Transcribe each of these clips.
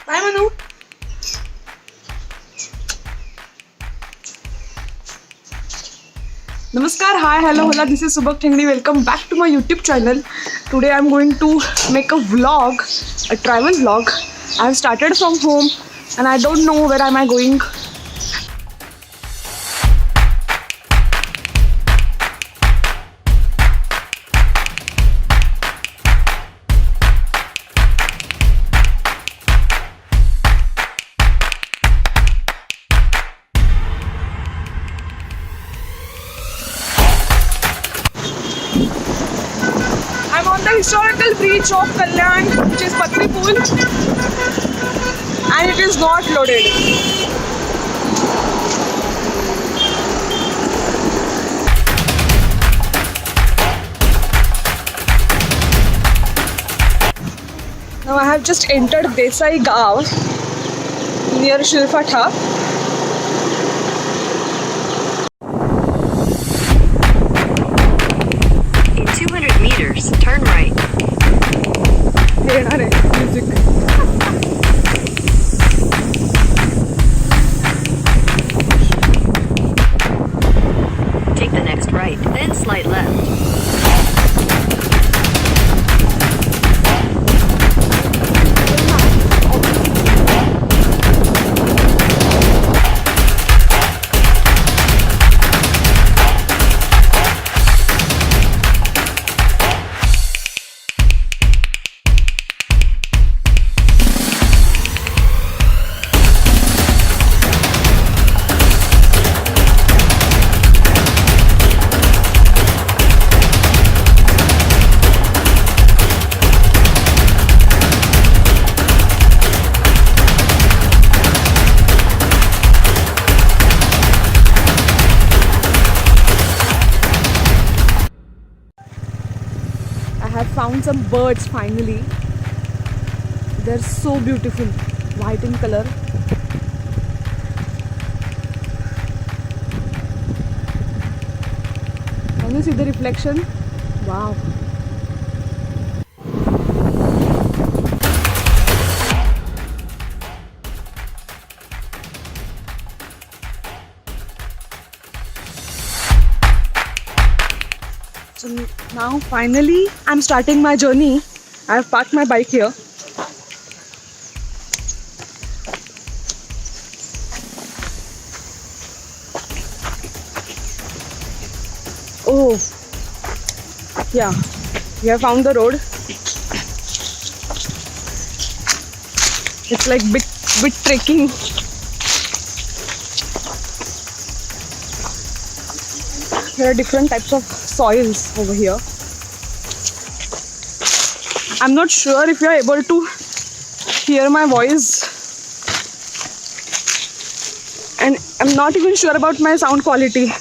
Bye, Manu. Namaskar, hi, hello, hola. This is Subak Thengani. Welcome back to my YouTube channel. Today I'm going to make a vlog, a travel vlog. I've started from home and I don't know where am I going. I'm on the historical beach of Kalyan, which is Patri Pool, and it is not loaded. Now I have just entered Desai Gaon near Shilfatha. In 200 meters, turn right. Music. Take the next right, then slight left. I have found some birds finally. They're so beautiful, white in color. Can you see the reflection? Wow. So now finally I'm starting my journey. I have parked my bike here. Oh, yeah, we have found the road. It's like bit trekking. There are different types of soils over here. I'm not sure if you are able to hear my voice, and I'm not even sure about my sound quality.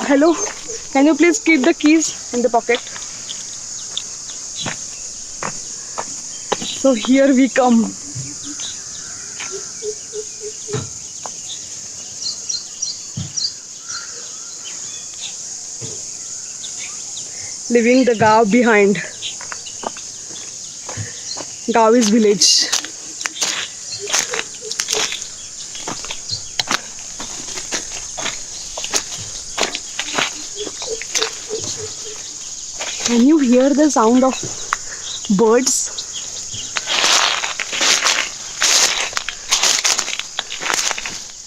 Hello, can you please keep the keys in the pocket? So here we come. Leaving the Gaon behind. Gaon is village. Can you hear the sound of birds?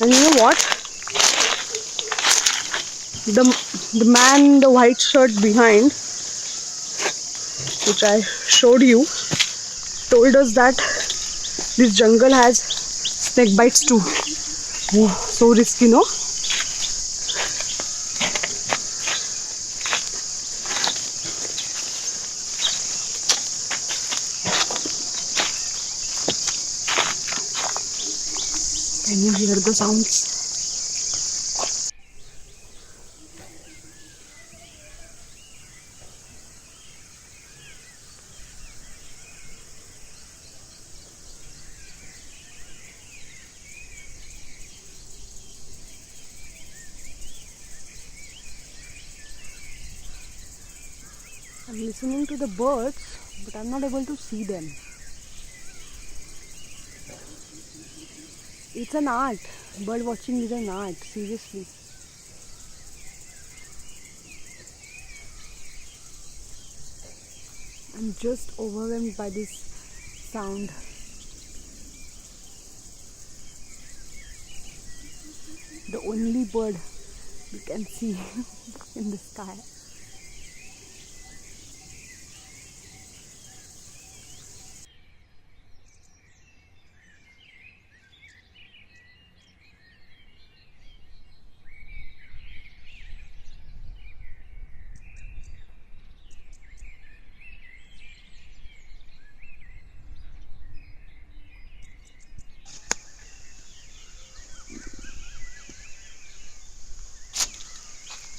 And you know what? The man in the white shirt behind, which I showed you, told us that this jungle has snake bites too. Oh, so risky, no? Can you hear the sounds? listening to the birds, but I'm not able to see them. It's an art. Bird watching is an art, seriously. I'm just overwhelmed by this sound. The only bird you can see in the sky.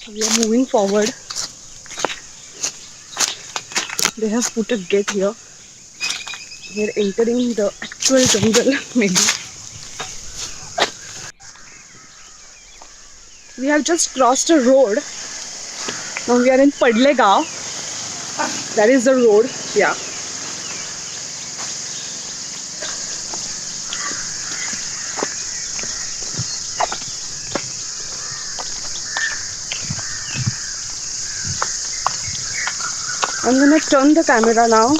We are moving forward. They have put a gate here. We are entering the actual jungle, maybe. We have just crossed a road. Now we are in Padle Gaon. That is the road. Yeah. I'm gonna turn the camera now.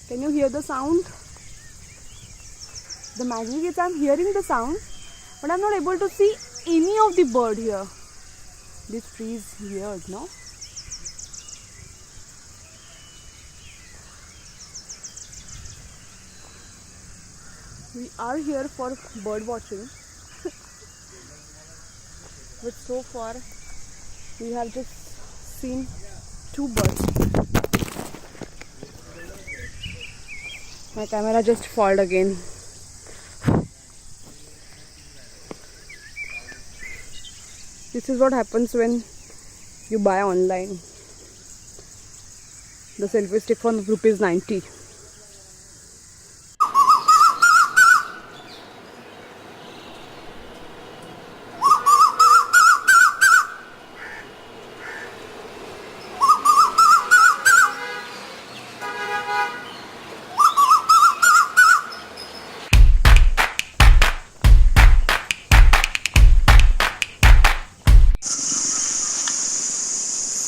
Can you hear the sound? The magic is I'm hearing the sound, but I'm not able to see any of the bird here. This tree is weird, no? We are here for bird watching, but so far we have just seen 2 birds. My camera just failed again. This is what happens when you buy online. The selfie stick for ₹90.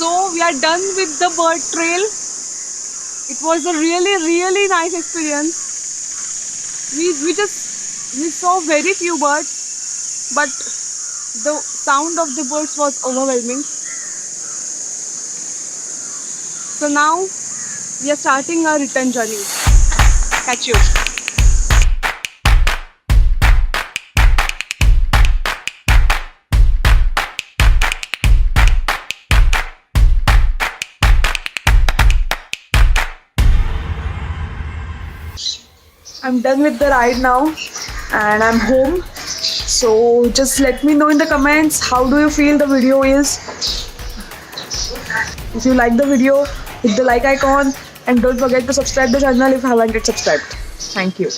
So we are done with the bird trail. It was a really nice experience. We saw very few birds, but the sound of the birds was overwhelming. So now we are starting our return journey. Catch you. I'm done with the ride now and I'm home. So just let me know in the comments how do you feel the video is. If you like the video, hit the like icon and don't forget to subscribe the channel if you haven't yet subscribed. Thank you.